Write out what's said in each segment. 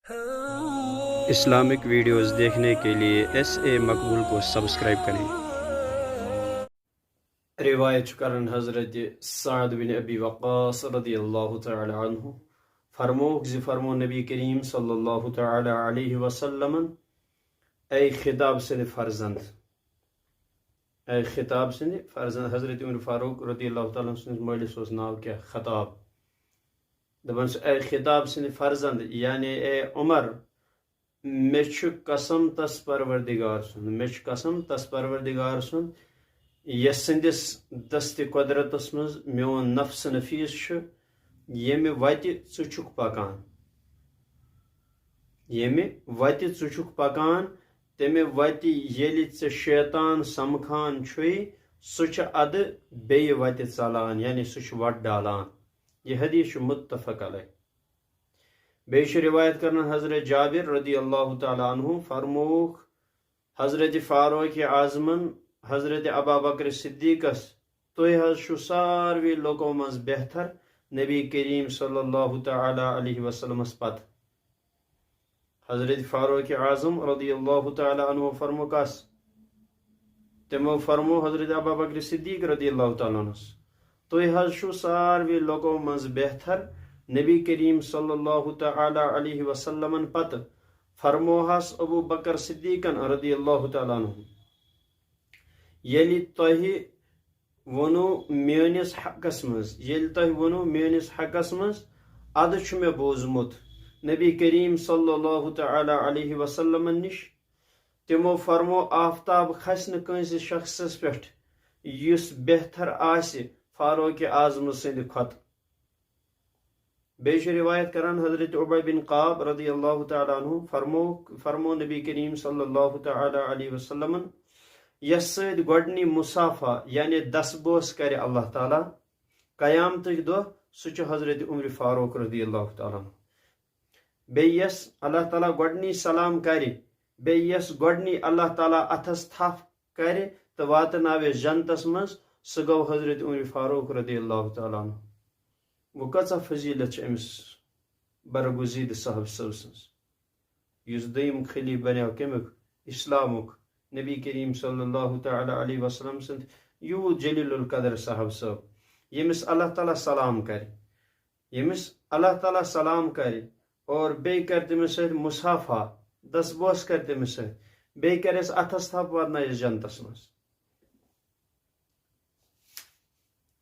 Islamic videos دیکھنے کے لیے ایس اے مقبول کو سبسکرائب کریں۔ روایت کرن حضرت سعد بن ابی وقاص رضی اللہ تعالی عنہ فرموک فرمو نبی کریم صلی اللہ تعالی علیہ وسلم اے خطاب سند فرزند، اے خطاب سند فرزند حضرت عمر فاروق رضی اللہ تعالیٰ عنہ سند مالس اوس ناو کیا خطاب، دپان اے خطاب سند فرزند یعنی اے عمر مے چھ قسم تس پروردگار سن، مے چھ قسم تس پروردگار سن یس سندس دست قدرتس مز میون نفس نفیس چھ یمہ وتہ ژٕ چھُکھ پکان، یمہ وتہ ژٕ چھُکھ پکان تمہ وتہ ییٚلہِ ژےٚ شیطان سمکھان چھُے سُہ چھُ ادٕ بیٚیہِ وتہِ ژلان، یعنی سُہ چھُ وتھ ڈالان۔ یہ حدیث چھُ متفق علیہ۔ بیٚیہِ چھُ روایت کرنا حضرت جابر رضی اللہ تعالیٰ عنہ فرموک حضرت فاروق اعظمن حضرت ابابکر صدیقس تُہۍ حظ چھُو ساروی لوکو منٛز بہتر نبی کریم صلی اللہ تعالی علیہ وسلمس پتہٕ۔ حضرت فاروق اعظم رضی اللہ تعالی عنہ فرمو کس؟ تمو فرمو حضرت ابابکر صدیق رضی اللہ تعالیٰ عنہ تُہۍ حظ چھُو ساروی لوکو منٛز بہتر نبی کریم صلی اللہ تعالی علیہ وسلمن پتہٕ۔ فرموہس ابو بکر صدیقن رضی اللہ تعالیٰ عنہ ییٚلہِ تۄہہِ ووٚنو میٲنِس حقس منٛز، ییٚلہِ تۄہہِ ووٚنو میٲنِس حقس منٛز ادٕ چھُ مےٚ بوٗزمُت نبی کریم صلی اللہ تعالی علیہ وسلمن نش، تمو فرمو آفتاب کھسہِ نہٕ کٲنٛسہِ شخصس پٮ۪ٹھ یُس بہتر آسہِ فاروق اعظم سٕنٛدِ کھۄتہٕ۔ بیٚیہِ چھُ روایت کران حضرت عبی بن قاب رضی اللہ تعالیٰ عنہ فرمو نبی کریم صلی اللہ تعالی علیہ وسلمن یس سۭتۍ گۄڈنی مصافہ یعنی دسبوس کرِ اللہ تعالیٰ قیامتٕکۍ دۄہ سُہ چھُ حضرت عمر فاروق رضی اللہ تعالیٰ عنہ۔ بیٚیہِ یس اللہ تعالیٰ گۄڈنی سلام کرِ، بیٚیہِ یس گۄڈنی اللہ تعالیٰ اتھس تھپھ کرِ تہٕ واتناوٮ۪س جنتس منٛز سُہ گوٚو حضرت عمر فاروق رضی اللہ تعالیٰ عنہ۔ وہ کۭژاہ فضیلت چھِ أمِس برگزیدٕ صاحب صٲب سٕنٛز، یُس دوٚیِم خلیٖف بنیو کمیُک؟ اسلامُک، نبی کریم صلی اللہ تعالی علیہ وسلم سٕنٛدۍ یوٗت جلیل القدر صاحب صٲب ییٚمِس اللہ تعالیٰ سلام کرِ، ییٚمِس اللہ تعالیٰ سلام کرِ اور بیٚیہِ کرِ تٔمِس سۭتۍ مصافہ، دسبوس کرِ تٔمِس سۭتۍ، بیٚیہِ کریس اتھس تھپھ واتنٲیس جنتس منٛز۔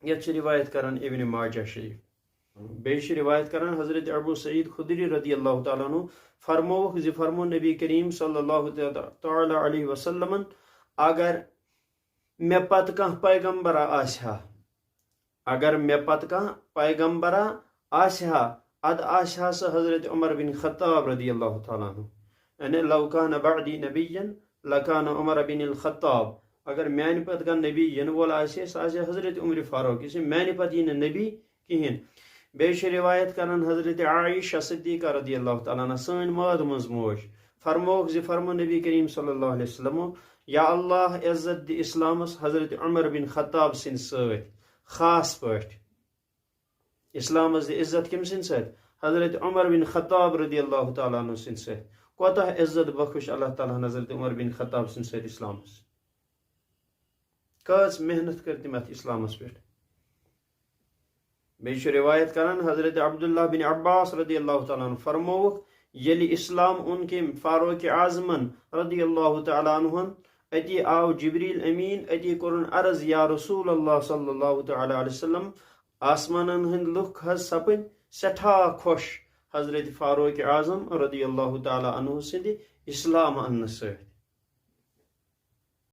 یتھ چھِ روایت کران ابن ماجہ شریف۔ بیٚیہِ چھِ روایت کران حضرت ابو سعید خدری رضی اللہ تعالیٰ عنہ فرموک فرمو نبی کریم صلی اللہ تعالی علیہ وسلمن اگر مے پتہٕ کانٛہہ پیغمبرا آسہِ ہا، اگر مے پتہٕ کانٛہہ پیغمبرا آسہِ ہا اد آسہِ ہا سُہ حضرت عمر بن خطاب رضی اللہ تعالیٰ عنہ، یعنی لو کان بعدی نبیا لکان عمر بن الخطاب، اگر میانہِ پتہٕ کانٛہہ نبی ینہٕ وول آسہِ سُہ آسہِ حضرت عمر فاروق، یہِ چھِ میانہِ پتہٕ یی نہٕ نبی کہیٖنۍ۔ بیٚیہِ چھِ روایت کران حضرت عائشہ صدیقہ رضی اللہ تعالیٰ عنہ سٲنۍ مٲد منٛز موج فرموک فرمو نبی کریم صلی اللہ علیہ وسلم یا اللہ عزت دِ اسلامس حضرت عمر بن خطاب سٕنٛدۍ سۭتۍ خاص پٲٹھۍ، اسلامس دِ عزت کٔمۍ سٕنٛدۍ سۭتۍ؟ حضرت عمر بن خطاب رضی اللہ تعالیٰ عنہ سٕنٛدۍ سۭتۍ۔ کوتاہ عزت بخش اللہ تعالیٰ ہن حضرت عمر بن خطاب سٕنٛدۍ سۭتۍ اسلامس، کۭژ محنت کٔر تٔمۍ اتھ اسلامس پٮ۪ٹھ۔ بیٚیہِ چھُ روایت کران حضرت عبداللہ بن عباس رضی اللہ تعالیٰ عنہ فرموک ییٚلہِ اسلام اوٚن کٔمۍ فاروق اعظمن رضی اللہ تعالیٰ عنہن، اتی آو جبریل امین، اتی کوٚرُن عرض یا رسول اللہ صلی اللہ تعالیٰ علیہ وسلم آسمانن ہٕنٛدۍ لُکھ حظ سپٕدۍ سٮ۪ٹھاہ خۄش حضرت فاروق اعظم رضی اللہ تعالیٰ عنہ سٕنٛدِ اسلام اننہٕ سۭتۍ۔